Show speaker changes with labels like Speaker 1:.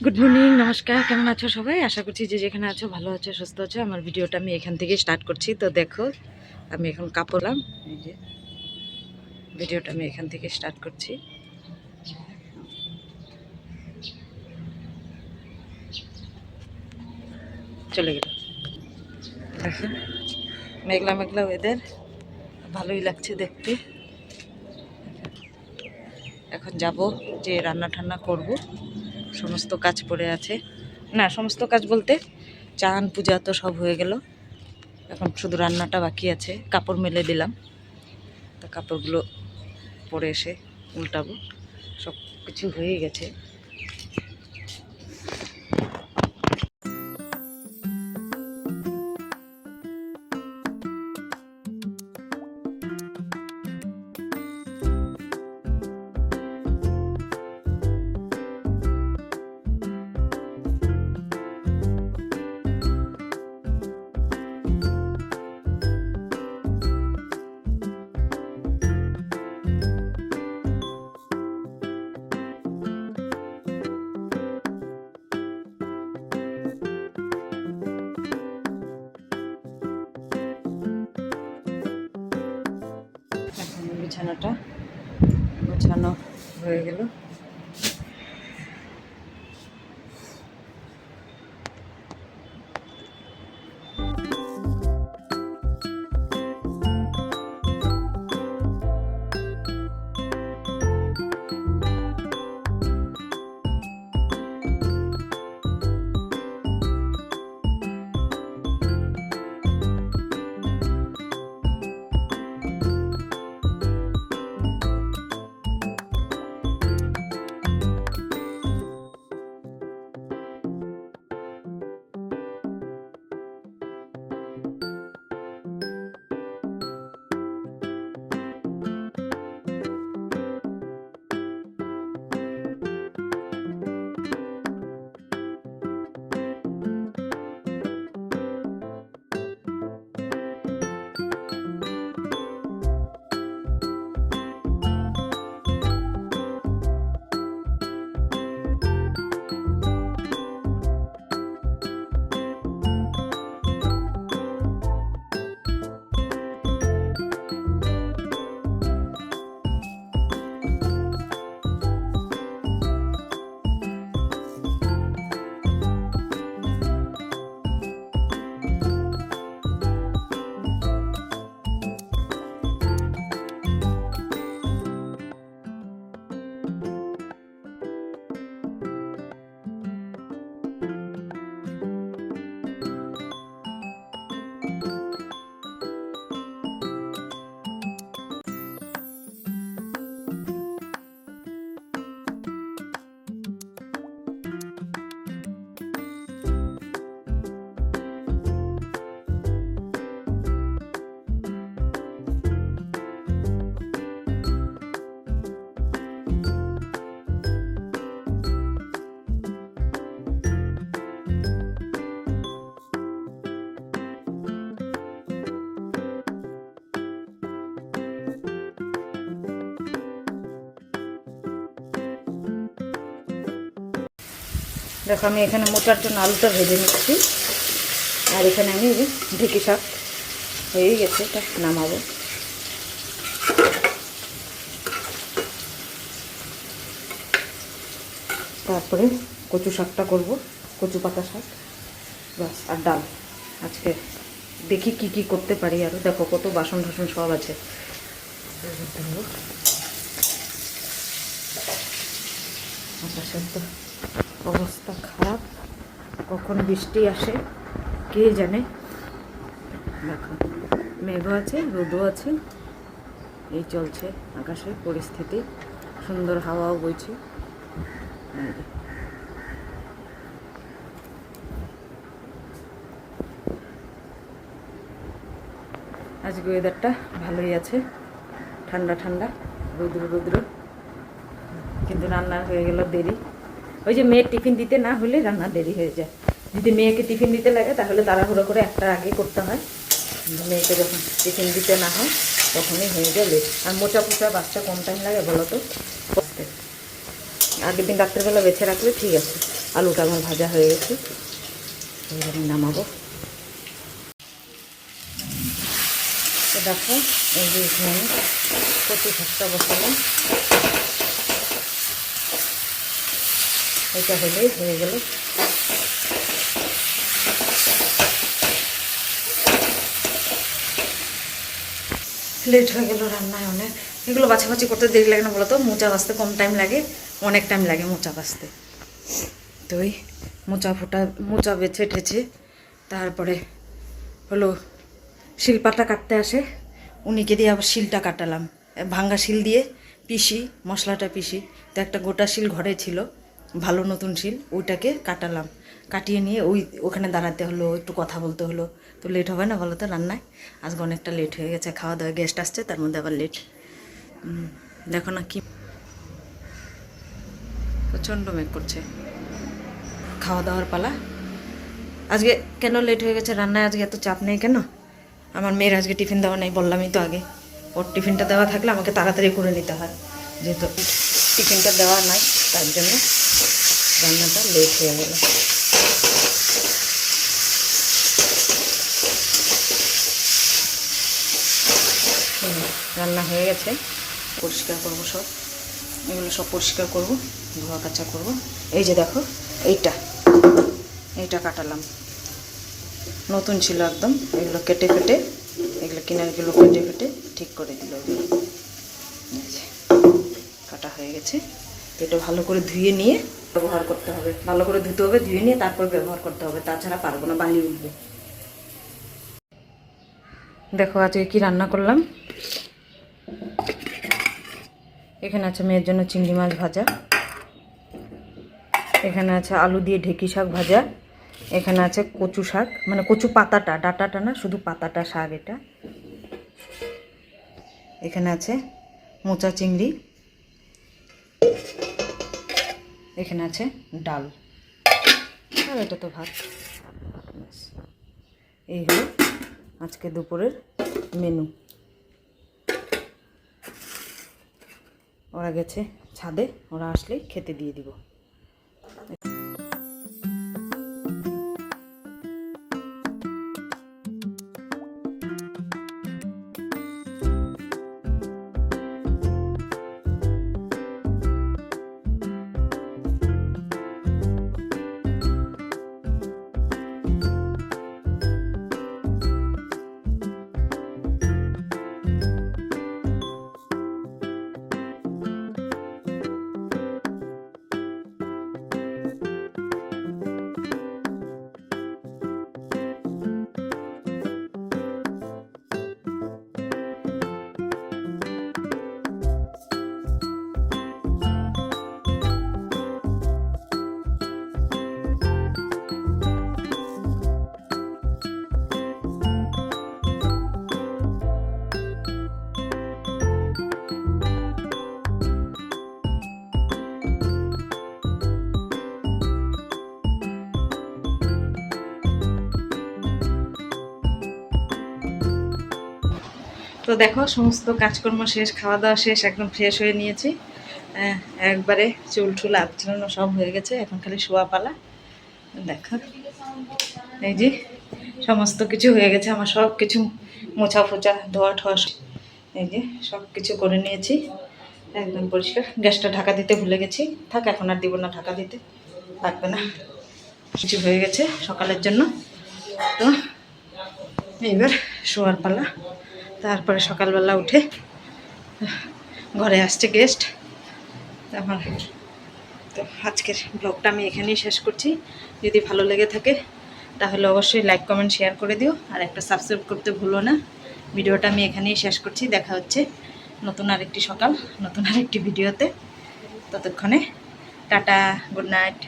Speaker 1: Good morning, নমস্কার। কেমন আছো সবাই? আশা করছি যে যেখানে আছো ভালো আছো, সুস্থ আছো। আমার ভিডিওটা আমি এখান থেকে স্টার্ট করছি। তো দেখো, আমি এখন কাপড়লাম, এই যে ভিডিওটা আমি এখান থেকে স্টার্ট করছি। চলে গেল, দেখো মেঘলা মেঘলা ওয়েদার, ভালোই লাগছে দেখতে। এখন যাব যে রান্না ঠান্না করব, সমস্ত কাজ পড়ে আছে। না, সমস্ত কাজ বলতে চান পূজা তো সব হয়ে গেল, এখন শুধু রান্নাটা বাকি আছে। কাপড় মেলে দিলাম, তো কাপড়গুলো পরে এসে উল্টাবো। সব কিছু হয়ে গেছে। এখন বিছানাটা গোছানো হয়ে গেল। দেখো, আমি এখানে মোটার জন্য আলুটা ভেজে নিচ্ছি, আর এখানে আমি ঢেঁকি শাক হয়েই গেছে, এটা নামাবো। তারপরে কচু শাকটা করব, কচু পাতা শাক, বাস। আর ডাল। আজকে দেখি কি কি করতে পারি আরও। দেখো কত বাসন টাসন সব আছে। আকাশের তো অবস্থা খারাপ, কখন বৃষ্টি আসে কে জানে। দেখো মেঘও আছে, রোদও আছে, এই চলছে আকাশের পরিস্থিতি। সুন্দর হাওয়াও বইছে। আজকে ওয়েদারটা ভালোই আছে, ঠান্ডা ঠান্ডা, রৌদ্র রৌদ্র, কিন্তু রান্না হয়ে গেল দেরি। ওই যে মেয়ের টিফিন দিতে না হলে রান্না দেরি হয়ে যায়। যদি মেয়েকে টিফিন দিতে লাগে তাহলে তাড়াহুড়ো করে একটা আগে করতে হয়। মেয়েকে যখন টিফিন দিতে না হয় তখনই হয়ে যায় লেট। আর মোচা পোচা বাচ্চা কম টাইম লাগে বলো তো। আগের দিন রাত্রেবেলা বেছে রাখলে ঠিক আছে। আলুটা আমার ভাজা হয়ে গেছে, এবার আমি নামাবো। তো দেখো এই যে এখানে আমি কচু শাকটা বসালাম, এটা হলেই হয়ে গেল। লেট হয়ে গেল রান্নায় অনেক। এগুলো বাছাবাছি করতে দেরি লাগে না বলো তো? মোচা বাছতে কম টাইম লাগে, অনেক টাইম লাগে মোচা বাছতে। তো ওই মোচা বেছে ঠেছে তারপরে হলো শিলপাটা কাটতে আসে, উনিকে দিয়ে আবার শিলটা কাটালাম, ভাঙ্গা শিল দিয়ে পিষি, মশলাটা পিষি। তো একটা গোটা শিল ঘরে ছিল, ভালো নতুন শিল, ওইটাকে কাটালাম। কাটিয়ে নিয়ে ওখানে দাঁড়াতে হলো, একটু কথা বলতে হলো। তো লেট হবে না বলো তো রান্নায়? আজকে অনেকটা লেট হয়ে গেছে, খাওয়া দাওয়া, গেস্ট আসছে তার মধ্যে আবার লেট। দেখো না কি প্রচণ্ড মেঘ করছে। খাওয়া দাওয়ার পালা। আজকে কেন লেট হয়ে গেছে রান্নায়? আজকে এত চাপ নেই কেন? আমার মেয়ের আজকে টিফিন দেওয়া নেই, বললামই তো আগে। ওর টিফিনটা দেওয়া থাকলে আমাকে তাড়াতাড়ি করে নিতে হয়, যেহেতু টিফিনটা দেওয়া নাই তার জন্য রান্নাটা লেট হয়ে গেল। রান্না হয়ে গেছে, পরিষ্কার করবো সব, এগুলো সব পরিষ্কার করবো, ধোয়া কাচা করবো। এই যে দেখো এইটা কাটালাম, নতুন ছিল একদম। এগুলো কেটে ফেটে, এগুলো কিনারগুলো কেটে ফেটে ঠিক করে দিল। কাটা হয়ে গেছে। এটা ভালো করে ধুয়ে নিয়ে ব্যবহার করতে হবে, ভালো করে ধুতে হবে, ধুয়ে নিয়ে তারপর ব্যবহার করতে হবে, তাছাড়া পারবো না, বালি উঠবে। দেখো আজকে কি রান্না করলাম। এখানে আছে মেয়ের জন্য চিংড়ি মাছ ভাজা, এখানে আছে আলু দিয়ে ঢেঁকি শাক ভাজা, এখানে আছে কচু শাক, মানে কচু পাতাটা, ডাঁটাটা না, শুধু পাতাটা শাক এটা। এখানে আছে মোচা চিংড়ি, এখানে আছে ডাল, আর এটা তো ভাত। এই হলো আজকে দুপুরের মেনু। ওরা গেছে ছাদে, ওরা আসলেই খেতে দিয়ে দিব। তো দেখো সমস্ত কাজকর্ম শেষ, খাওয়া দাওয়া শেষ, একদম ফ্রেশ হয়ে নিয়েছি, একবারে চুল টুল আঁচড়ানো সব হয়ে গেছে, এখন খালি শোয়া পালা। দেখো এই যে সমস্ত কিছু হয়ে গেছে আমার, সব কিছু মোছা ফোচা ধোয়া ঠোয়া, এই যে সব কিছু করে নিয়েছি, একদম পরিষ্কার। গ্যাসটা ঢাকা দিতে ভুলে গেছি, থাক এখন আর দিব না, ঢাকা দিতে লাগবে না, কিছু হয়ে গেছে সকালের জন্য। তো এইবার শোয়ার পালা। তারপরে সকালবেলা উঠে ঘরে আসছে গেস্ট আমার। তো আজকের ব্লগটা আমি এখানেই শেষ করছি। যদি ভালো লেগে থাকে তাহলে অবশ্যই লাইক কমেন্ট শেয়ার করে দিও, আর একটা সাবস্ক্রাইব করতে ভুলো না। ভিডিওটা আমি এখানেই শেষ করছি, দেখা হচ্ছে নতুন আরেকটি সকাল, নতুন আরেকটি ভিডিওতে। ততক্ষণে টাটা, গুড নাইট।